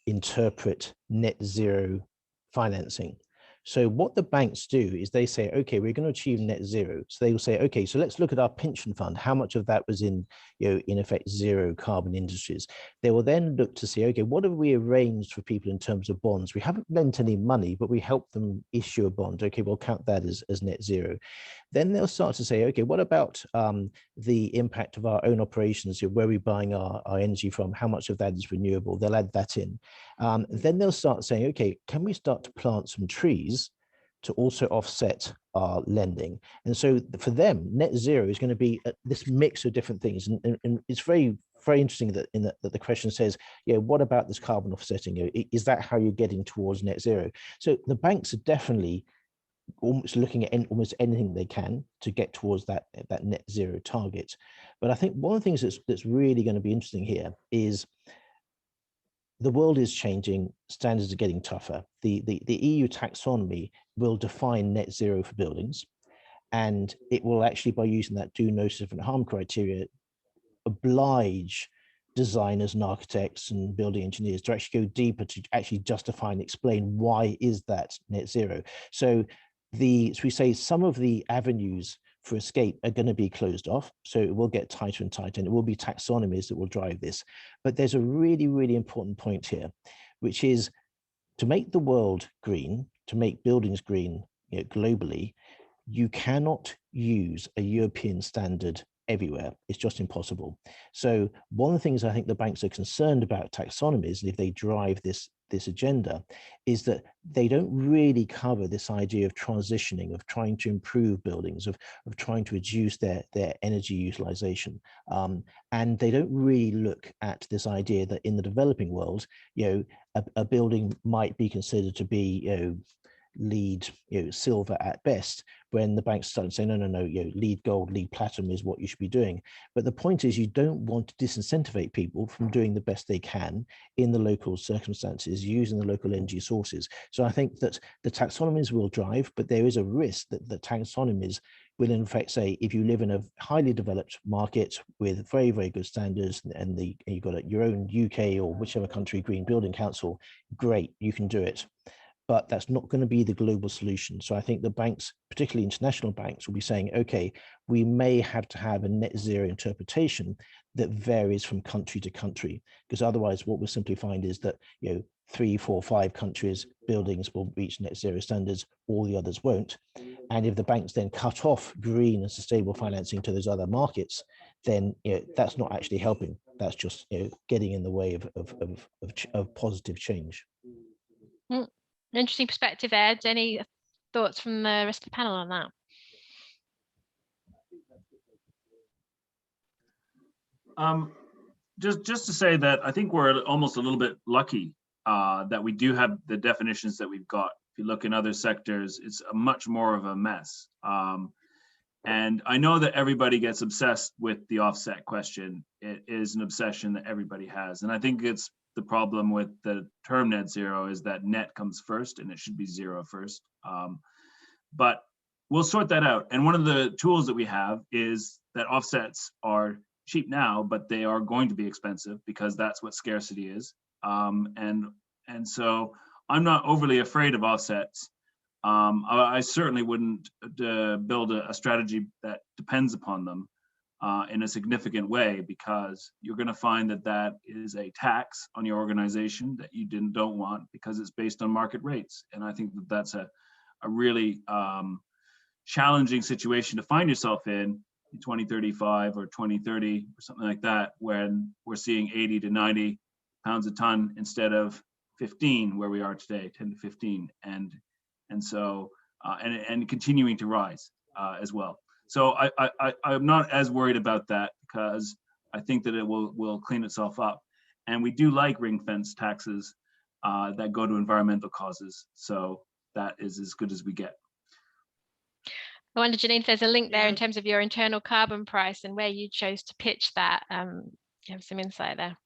interpret net zero financing. So what the banks do is they say, okay, we're going to achieve net zero. So they will say, okay, so let's look at our pension fund. How much of that was in, you know, in effect, zero carbon industries? They will then look to see, okay, what have we arranged for people in terms of bonds? We haven't lent any money, but we help them issue a bond. Okay, we'll count that as net zero. Then they'll start to say, okay, what about the impact of our own operations? Where are we buying our energy from? How much of that is renewable? They'll add that in. Then they'll start saying, okay, can we start to plant some trees to also offset our lending. And so for them, net zero is going to be this mix of different things. And it's very, very interesting that that the question says, what about this carbon offsetting? Is that how you're getting towards net zero? So the banks are definitely almost looking at almost anything they can to get towards that net zero target. But I think one of the things that's really going to be interesting here is the world is changing, standards are getting tougher. The EU taxonomy will define net zero for buildings, and it will actually, by using that do no different harm criteria, oblige designers and architects and building engineers to actually go deeper to actually justify and explain why is that net zero. So as we say, some of the avenues for escape are going to be closed off. So it will get tighter and tighter, and it will be taxonomies that will drive this. But there's a really, really important point here, which is to make the world green, to make buildings green globally, you cannot use a European standard everywhere. It's just impossible. So one of the things I think the banks are concerned about taxonomies, and if they drive this agenda, is that they don't really cover this idea of transitioning, of trying to improve buildings, of trying to reduce their energy utilization. And they don't really look at this idea that in the developing world, a building might be considered to be, LEED silver at best, when the banks start saying no, LEED gold, LEED platinum is what you should be doing. But the point is, you don't want to disincentivate people from doing the best they can in the local circumstances, using the local energy sources. So I think that the taxonomies will drive, but there is a risk that the taxonomies will in fact say, if you live in a highly developed market with very, very good standards, and you've got your own UK or whichever country Green Building Council, great, you can do it. But that's not going to be the global solution. So I think the banks, particularly international banks, will be saying, okay, we may have to have a net zero interpretation that varies from country to country, because otherwise what we'll simply find is that 3, 4, 5 countries' buildings will reach net zero standards, all the others won't. And if the banks then cut off green and sustainable financing to those other markets, then that's not actually helping. That's just getting in the way of positive change. Interesting perspective, Ed. Any thoughts from the rest of the panel on that? Just to say that I think we're almost a little bit lucky that we do have the definitions that we've got. If you look in other sectors, it's much more of a mess. And I know that everybody gets obsessed with the offset question. It is an obsession that everybody has. And I think it's the problem with the term net zero is that net comes first, and it should be zero first. But we'll sort that out. And one of the tools that we have is that offsets are cheap now, but they are going to be expensive because that's what scarcity is. And so I'm not overly afraid of offsets. I certainly wouldn't build a strategy that depends upon them in a significant way, because you're going to find that is a tax on your organization that you don't want, because it's based on market rates. And I think that's a really challenging situation to find yourself in 2035 or 2030 or something like that, when we're seeing 80 to 90 pounds a ton instead of 15 where we are today, 10 to 15, and so and continuing to rise as well. So I'm not as worried about that, because I think that it will clean itself up. And we do like ring fence taxes that go to environmental causes. So that is as good as we get. I wonder, Janine, if there's a link there in terms of your internal carbon price and where you chose to pitch that. You have some insight there.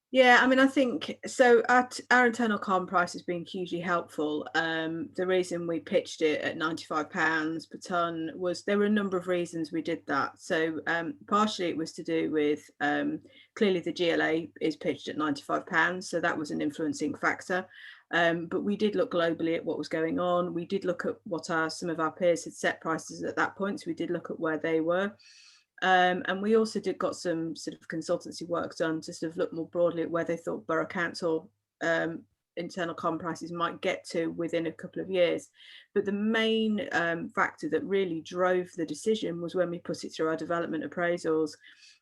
Yeah, I mean, I think so. Our internal carbon price has been hugely helpful. The reason we pitched it at £95 per tonne was there were a number of reasons we did that. So partially it was to do with clearly the GLA is pitched at £95, so that was an influencing factor. But we did look globally at what was going on. We did look at what some of our peers had set prices at that point. So we did look at where they were. And we also got some sort of consultancy work done to sort of look more broadly at where they thought borough council internal carbon prices might get to within a couple of years. But the main factor that really drove the decision was when we put it through our development appraisals.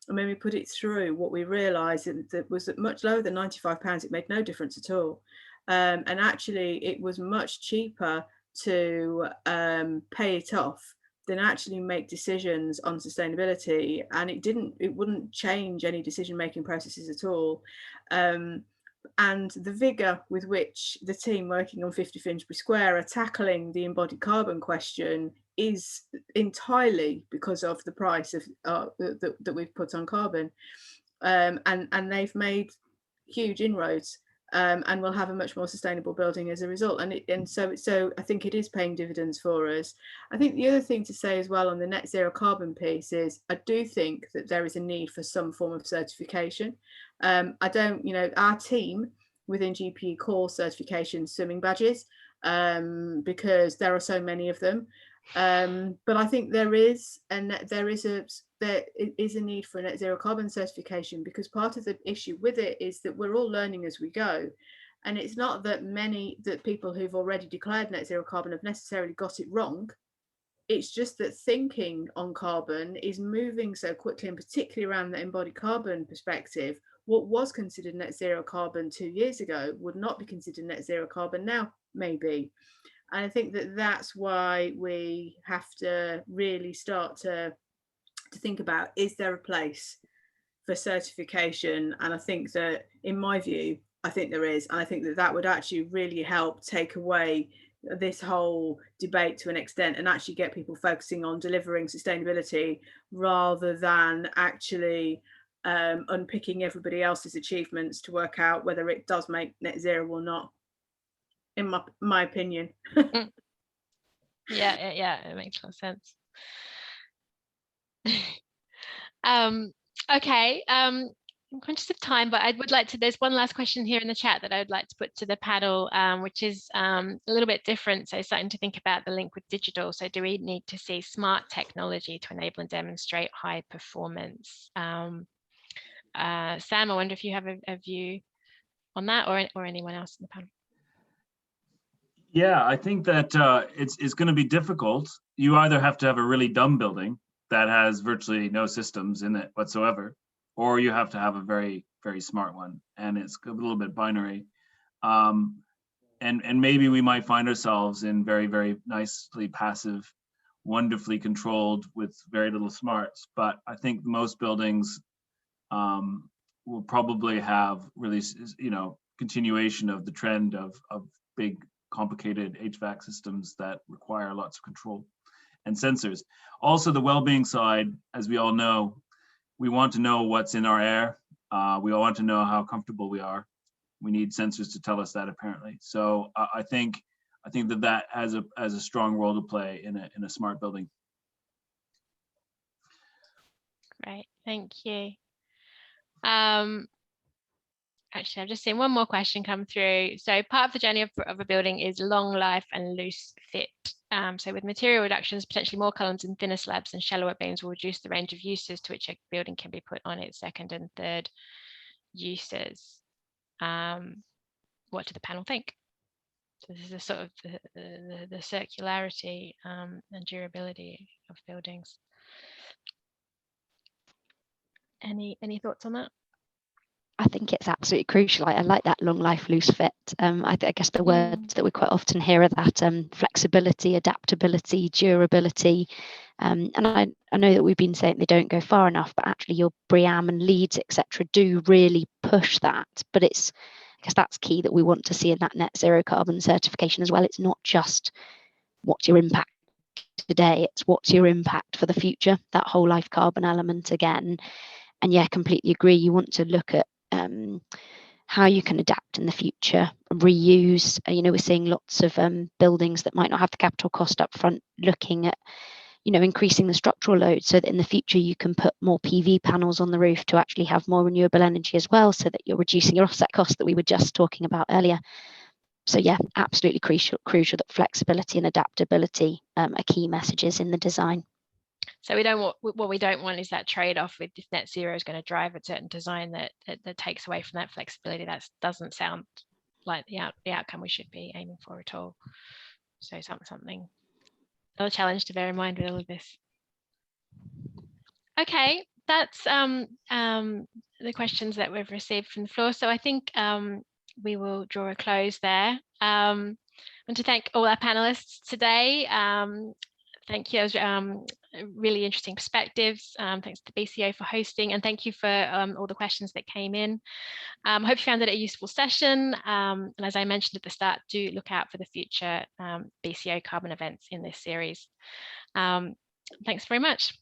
And when we put it through, what we realised that was that much lower than £95, it made no difference at all. And actually, it was much cheaper to pay it off than actually make decisions on sustainability. And it wouldn't change any decision-making processes at all. And the vigour with which the team working on 50 Finsbury Square are tackling the embodied carbon question is entirely because of the price of that we've put on carbon. And they've made huge inroads, and we'll have a much more sustainable building as a result. And so I think it is paying dividends for us. I think the other thing to say as well on the net zero carbon piece is I do think that there is a need for some form of certification. I don't, our team within GPE call certification swimming badges, because there are so many of them. But I think there is a need for a net zero carbon certification, because part of the issue with it is that we're all learning as we go. And it's not that people who've already declared net zero carbon have necessarily got it wrong. It's just that thinking on carbon is moving so quickly, and particularly around the embodied carbon perspective. What was considered net zero carbon 2 years ago would not be considered net zero carbon now, maybe. And I think that that's why we have to really start to think about, is there a place for certification? And I think that, in my view, I think there is. And I think that that would actually really help take away this whole debate to an extent, and actually get people focusing on delivering sustainability rather than actually unpicking everybody else's achievements to work out whether it does make net zero or not, in my opinion. Yeah, it makes a lot of sense. Okay, I'm conscious of time, but I would like to, there's one last question here in the chat that I would like to put to the panel, which is a little bit different. So starting to think about the link with digital. So do we need to see smart technology to enable and demonstrate high performance? Sam, I wonder if you have a view on that, or anyone else in the panel. Yeah, I think that it's going to be difficult. You either have to have a really dumb building that has virtually no systems in it whatsoever, or you have to have a very, very smart one, and it's a little bit binary. And maybe we might find ourselves in very, very nicely passive, wonderfully controlled with very little smarts. But I think most buildings will probably have really, continuation of the trend of big, complicated HVAC systems that require lots of control and sensors. Also, the well-being side, as we all know, we want to know what's in our air. We all want to know how comfortable we are. We need sensors to tell us that, apparently. So I think that has a strong role to play in a smart building. Great, thank you. Actually, I've just seen one more question come through. So part of the journey of a building is long life and loose fit. So with material reductions, potentially more columns and thinner slabs and shallower beams will reduce the range of uses to which a building can be put on its second and third uses. What do the panel think? So this is a sort of the circularity and durability of buildings. Any thoughts on that? I think it's absolutely crucial. I like that long life, loose fit. I guess the words that we quite often hear are that flexibility, adaptability, durability. And I know that we've been saying they don't go far enough, but actually your BREEAM and LEEDs, etc., do really push that. But I guess that's key, that we want to see in that net zero carbon certification as well. It's not just what's your impact today, it's what's your impact for the future, that whole life carbon element again. And yeah, completely agree. You want to look at how you can adapt in the future, reuse. We're seeing lots of buildings that might not have the capital cost up front, looking at increasing the structural load so that in the future you can put more PV panels on the roof to actually have more renewable energy as well, so that you're reducing your offset cost that we were just talking about earlier. So yeah, absolutely crucial that flexibility and adaptability are key messages in the design. So what we don't want is that trade-off with, if net zero is going to drive a certain design that takes away from that flexibility. That doesn't sound like the outcome we should be aiming for at all. So something, another challenge to bear in mind with all of this. Okay, that's the questions that we've received from the floor. So I think we will draw a close there. want to thank all our panelists today. Thank you. Really interesting perspectives. Thanks to BCO for hosting, and thank you for all the questions that came in. I hope you found it a useful session. And as I mentioned at the start, do look out for the future BCO carbon events in this series. Thanks very much.